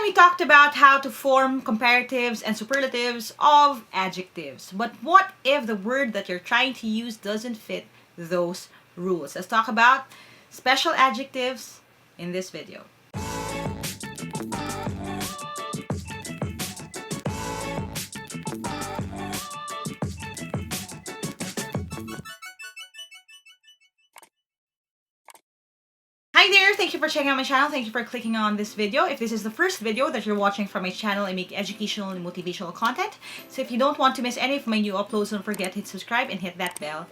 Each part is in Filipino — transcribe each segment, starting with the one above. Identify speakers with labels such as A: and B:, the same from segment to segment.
A: we talked about how to form comparatives and superlatives of adjectives. But what if the word that you're trying to use doesn't fit those rules? Let's talk about special adjectives in this video. Hi there! Thank you for checking out my channel. Thank you for clicking on this video. If this is the first video that you're watching from my channel, I make educational and motivational content. So if you don't want to miss any of my new uploads, don't forget to hit subscribe and hit that bell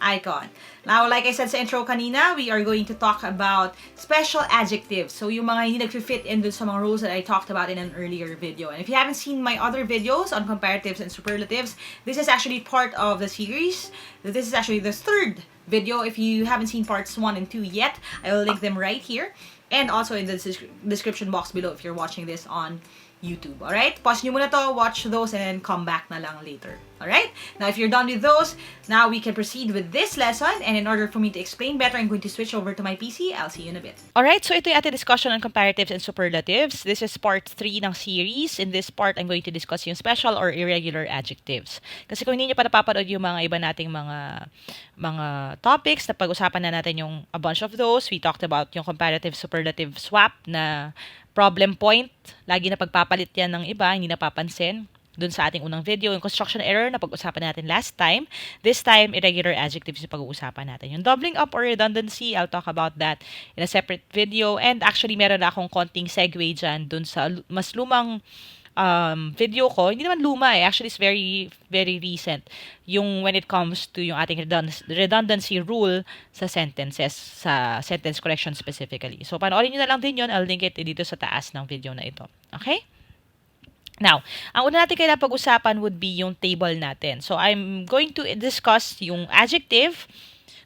A: icon. Now, like I said sa intro kanina, we are going to talk about special adjectives. So yung mga hindi nag-fit in dun sa mga rules that I talked about in an earlier video. And if you haven't seen my other videos on comparatives and superlatives, this is actually part of the series. This is actually the third video. If you haven't seen parts 1 and 2 yet, I will link them right here and also in the description box below if you're watching this on YouTube. Alright? Pause nyo muna to, watch those, and then come back na lang later. Alright? Now, if you're done with those, now we can proceed with this lesson. And in order for me to explain better, I'm going to switch over to my PC. I'll see you in a bit. Alright, so ito yung ating discussion on comparatives and superlatives. This is part 3 ng series. In this part, I'm going to discuss yung special or irregular adjectives. Kasi kung hindi nyo pa napapanood yung mga iba nating mga topics, na pag-usapan na natin yung a bunch of those. We talked about yung comparative superlative swap na problem point, lagi na pagpapalit yan ng iba, hindi napapansin. Dun sa ating unang video, yung construction error na pag-usapan natin last time. This time, irregular adjectives yung pag-uusapan natin. Yung doubling up or redundancy, I'll talk about that in a separate video. And actually, meron na akong konting segue dyan dun sa mas lumang video ko. Hindi naman luma eh. Actually, it's very, very recent. Yung when it comes to yung ating redundancy rule sa sentences, sa sentence correction specifically. So, panoorin nyo na lang din yun. I'll link it dito sa taas ng video na ito. Okay? Now, ang una natin kailangan pag-usapan would be yung table natin. So, I'm going to discuss yung adjective,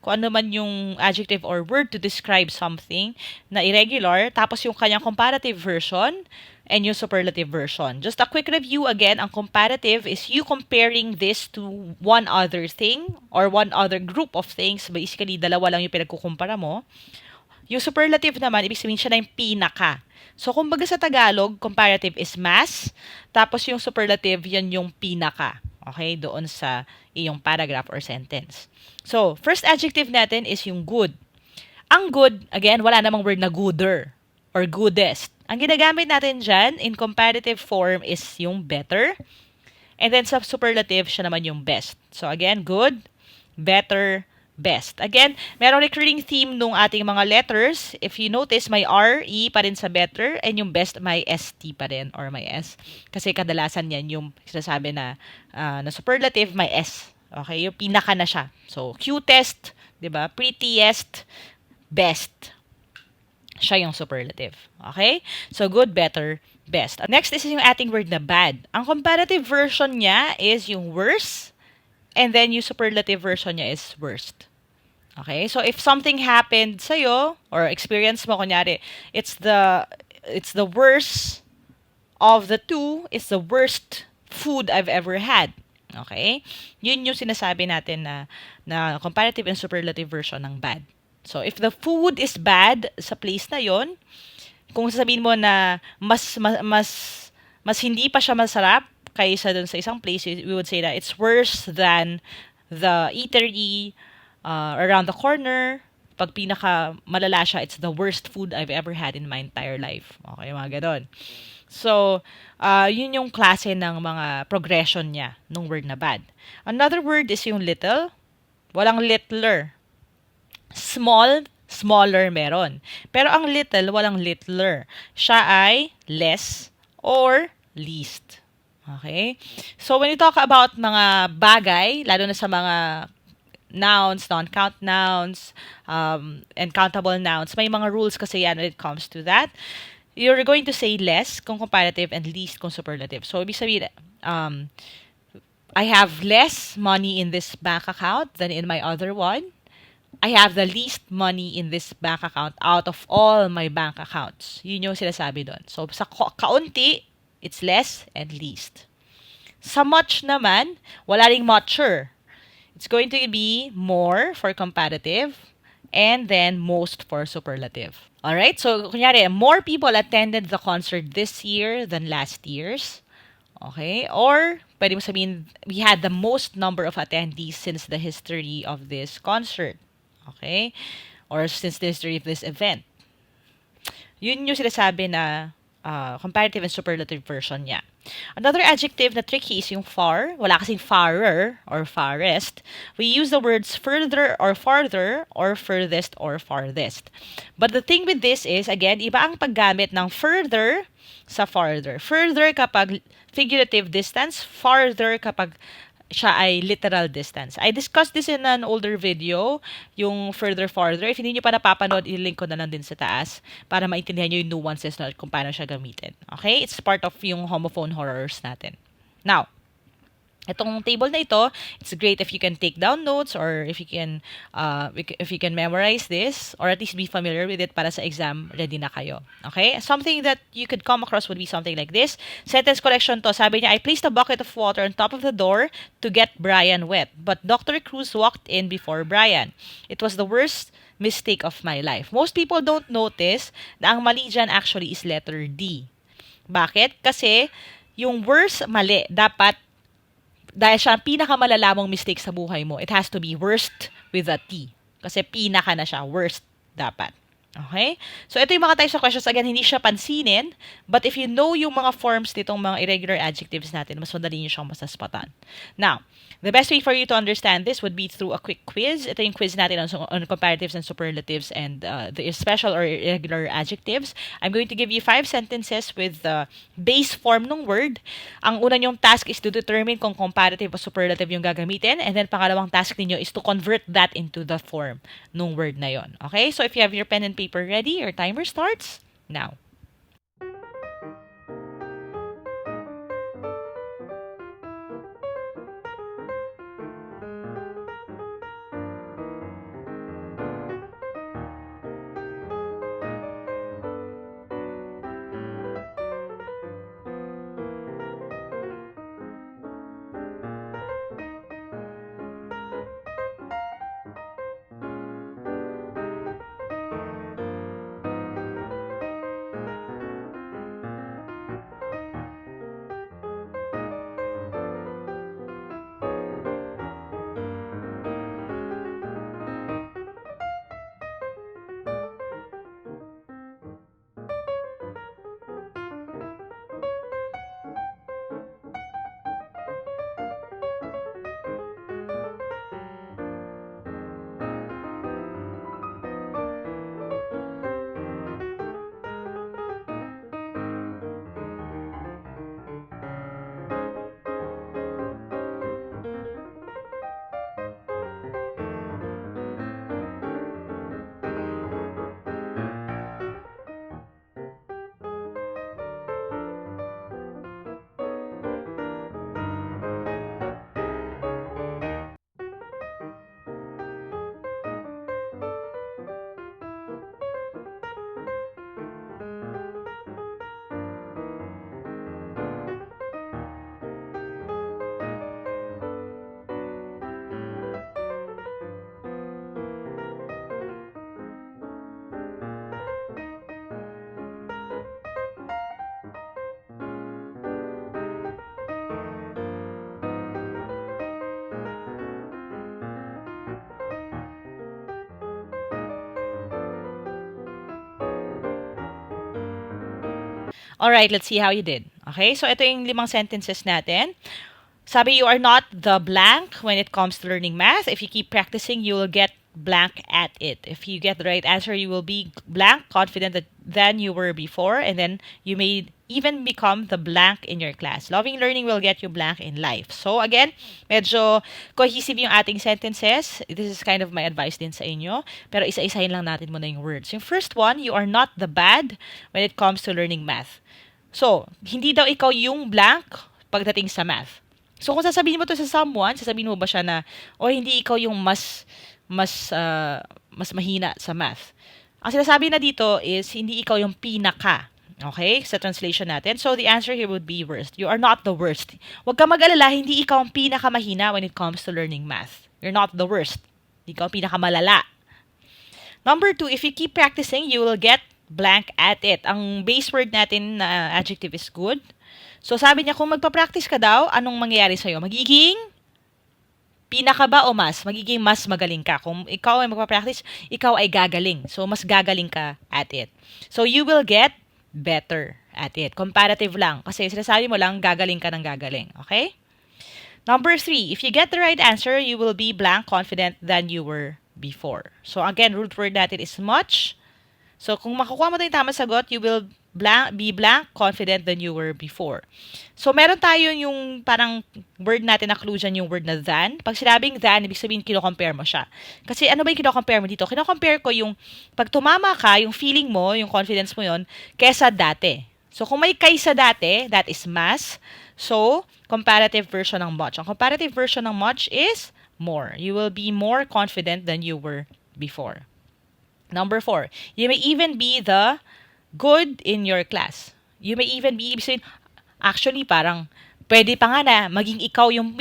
A: kung ano man yung adjective or word to describe something na irregular, tapos yung kanyang comparative version, and yung superlative version. Just a quick review again, ang comparative is you comparing this to one other thing or one other group of things. Basically, dalawa lang yung pinagkukumpara mo. Yung superlative naman, ibig sabihin siya na yung pinaka. So, kumbaga sa Tagalog, comparative is mas, tapos yung superlative, yan yung pinaka. Okay? Doon sa iyong paragraph or sentence. So, first adjective natin is yung good. Ang good, again, wala namang word na gooder or goodest. Ang ginagamit natin dyan in comparative form is yung better. And then sa superlative, siya naman yung best. So again, good, better, best. Again, merong recurring theme nung ating mga letters. If you notice, may R, E pa rin sa better, and yung best may ST pa rin or may S. Kasi kadalasan yan yung sinasabi na superlative may S. Okay, yung pinaka na siya. So, cutest, di ba? Prettiest, best. Siya yung superlative. Okay? So, good, better, best. Next is yung ating word na bad. Ang comparative version niya is yung worse, and then yung superlative version niya is worst. Okay? So, if something happened sa'yo, or experience mo, kunyari, it's the worst of the two, it's the worst food I've ever had. Okay? Yun yung sinasabi natin na comparative and superlative version ng bad. So, if the food is bad sa place na yon, kung sasabihin mo na mas hindi pa siya masarap kaysa dun sa isang place, we would say that it's worse than the eatery around the corner. Pag pinaka malala siya, it's the worst food I've ever had in my entire life. Okay, mga ganon. So, yun yung klase ng mga progression niya nung word na bad. Another word is yung little. Walang littler. Small, smaller meron. Pero ang little, walang littler. Siya ay less or least. Okay? So, when you talk about mga bagay, lalo na sa mga nouns, non-count nouns, and countable nouns, may mga rules kasi yan when it comes to that. You're going to say less kung comparative and least kung superlative. So, ibig sabihin, I have less money in this bank account than in my other one. I have the least money in this bank account out of all my bank accounts. Yun yung sinasabi doon. So, sa kaunti, it's less and least. Sa much naman, wala ring mucher. It's going to be more for comparative and then most for superlative. Alright, so kunyari, more people attended the concert this year than last year's. Okay? Or, pwede mo sabihin, we had the most number of attendees since the history of this concert. Okay? Or since the history of this event. Yun yung sinasabi na comparative and superlative version niya. Another adjective na tricky is yung far. Wala kasing farer or farthest. We use the words further or farther or furthest or farthest. But the thing with this is, again, iba ang paggamit ng further sa farther. Further kapag figurative distance, farther kapag siya ay literal distance. I discussed this in an older video, yung further, farther. If hindi nyo pa napapanood, i-link ko na lang din sa taas para maintindihan nyo yung nuances na kung paano siya gamitin. Okay? It's part of yung homophone horrors natin. Now, itong table na ito, it's great if you can take down notes or if you can memorize this or at least be familiar with it para sa exam ready na kayo. Okay? Something that you could come across would be something like this. Sentence collection to. Sabi niya, I placed a bucket of water on top of the door to get Brian wet. But Dr. Cruz walked in before Brian. It was the worst mistake of my life. Most people don't notice na ang mali dyan actually is letter D. Bakit? Kasi yung worst mali, dapat dahil siya ang pinakamalala mong mistake sa buhay mo, it has to be worst with a T. Kasi pinaka na siya, worst dapat. Okay? So, ito yung mga types of questions. Again, hindi siya pansinin. But if you know yung mga forms nitong mga irregular adjectives natin, mas madali nyo siyang masaspatan. Now, the best way for you to understand this would be through a quick quiz. Ito yung quiz natin on comparatives and superlatives and the special or irregular adjectives. I'm going to give you 5 sentences with the base form ng word. Ang una nyong task is to determine kung comparative o superlative yung gagamitin. And then, pangalawang task ninyo is to convert that into the form ng word na yon. Okay? So, if you have your pen and paper ready, your timer starts now. Alright, let's see how you did. Okay, so ito yung 5 sentences natin. Sabi, you are not the blank when it comes to learning math. If you keep practicing, you will get blank at it. If you get the right answer, you will be blank, confident that than you were before, and then you may even become the blank in your class. Loving learning will get you blank in life. So again, medyo cohesive yung ating sentences. This is kind of my advice din sa inyo. Pero isa-isahin lang natin muna yung words. Yung first one, you are not the bad when it comes to learning math. So, hindi daw ikaw yung blank pagdating sa math. So, kung sasabihin mo to sa someone, sasabihin mo ba siya na, hindi ikaw yung mas mahina sa math. Ang sinasabi na dito is, hindi ikaw yung pinaka. Okay? Sa translation natin. So, the answer here would be worst. You are not the worst. Huwag ka mag-alala, hindi ikaw ang pinakamahina when it comes to learning math. You're not the worst. Hindi ikaw ang pinakamalala. Number 2, if you keep practicing, you will get blank at it. Ang base word natin na adjective is good. So, sabi niya, kung magpa-practice ka daw, anong mangyayari sa'yo? Magiging pinaka ba o mas? Magiging mas magaling ka. Kung ikaw ay magpa-practice, ikaw ay gagaling. So, mas gagaling ka at it. So, you will get better at it. Comparative lang. Kasi sinasabi mo lang, gagaling ka ng gagaling. Okay? Number 3, if you get the right answer, you will be blank confident than you were before. So, again, root word natin is much. So, kung makukuha mo tayo yung tamang sagot, you will be blank confident than you were before. So, meron tayo yung parang word natin na clue dyan, yung word na than. Pag sinabing than, ibig sabihin, kino-compare mo siya. Kasi ano ba yung kino-compare mo dito? Kino-compare ko yung, pag tumama ka, yung feeling mo, yung confidence mo yon kesa dati. So, kung may kaysa dati, that is mas. So, comparative version ng much. Ang comparative version ng much is more. You will be more confident than you were before. Number 4, you may even be the good in your class. You may even be, actually, parang, pwede pa nga na maging ikaw yung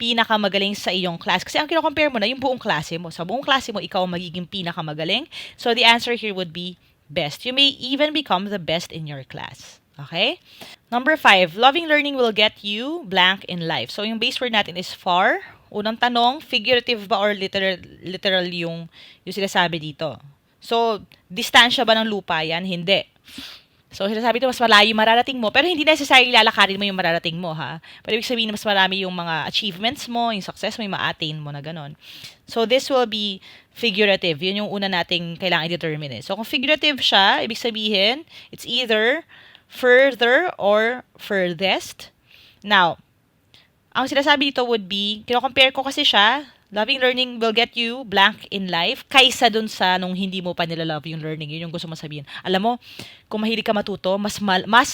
A: pinakamagaling sa iyong class. Kasi ang kino-compare mo na yung buong klase mo. Sa buong klase mo, ikaw ang magiging pinakamagaling. So, the answer here would be best. You may even become the best in your class. Okay? Number 5, loving learning will get you blank in life. So, yung base word natin is far. Unang tanong, figurative ba or literal yung sinasabi dito? So, distansya ba ng lupa yan? Hindi. So, sinasabi ito, mas malayo mararating mo, pero hindi necessarily lalakarin mo yung mararating mo, ha? Pero ibig sabihin, mas marami yung mga achievements mo, yung success mo, yung ma-attain mo na ganun. So, this will be figurative. Yun yung una nating kailangan i-determine. So, kung figurative siya, ibig sabihin, it's either further or furthest. Now, ang sinasabi dito would be, kino-compare ko kasi siya, loving learning will get you blank in life kaysa dun sa nung hindi mo pa nilalove yung learning. Yun yung gusto mo sabihin. Alam mo, kung mahilig ka matuto, mas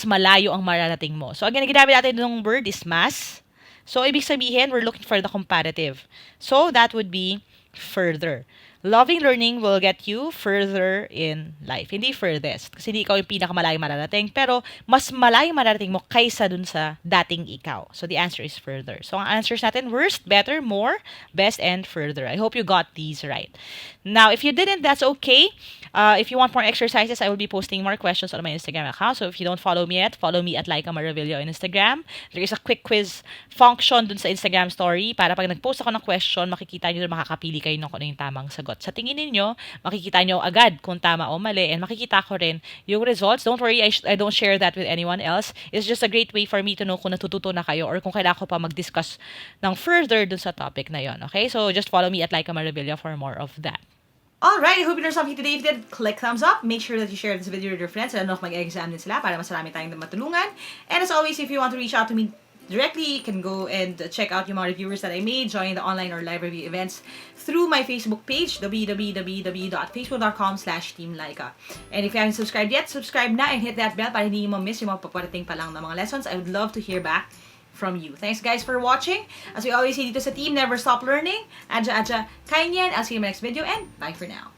A: malayo ang mararating mo. So, again, ginamit natin yung word is mas. So, ibig sabihin, we're looking for the comparative. So, that would be further. Loving learning will get you further in life. Hindi furthest. Kasi hindi ikaw yung pinakamalay mararating. Pero, mas malay mararating mo kaysa dun sa dating ikaw. So, the answer is further. So, ang answers natin, worst, better, more, best, and further. I hope you got these right. Now, if you didn't, that's okay. If you want more exercises, I will be posting more questions on my Instagram account. So, if you don't follow me yet, follow me at Lyqa Maravillo on Instagram. There is a quick quiz function dun sa Instagram story para pag nag-post ako ng question, makikita nyo na makakapili kayo ng kung ano yung tamang sagot. Sa tingin ninyo, makikita nyo agad kung tama o mali, and makikita ko rin yung results. Don't worry, I don't share that with anyone else. It's just a great way for me to know kung natututo na kayo or kung kailangan ko pa mag-discuss ng further dun sa topic na yon. Okay? So, just follow me at Lyqa Maravillo for more of that. Alright, I hope you learned something today. If you did, click thumbs up. Make sure that you share this video with your friends. And ano, mag-exam din sila para mas marami tayong matulungan. And as always, if you want to reach out to me directly, you can go and check out yung mga reviewers that I made, join the online or live review events through my Facebook page, www.facebook.com/Team Lyqa. And if you haven't subscribed yet, subscribe na and hit that bell para hindi mo miss yung mga paparating pa lang na mga lessons. I would love to hear back from you. Thanks guys for watching. As we always say dito sa team, never stop learning. Aja, kain yan. I'll see you in my next video and bye for now.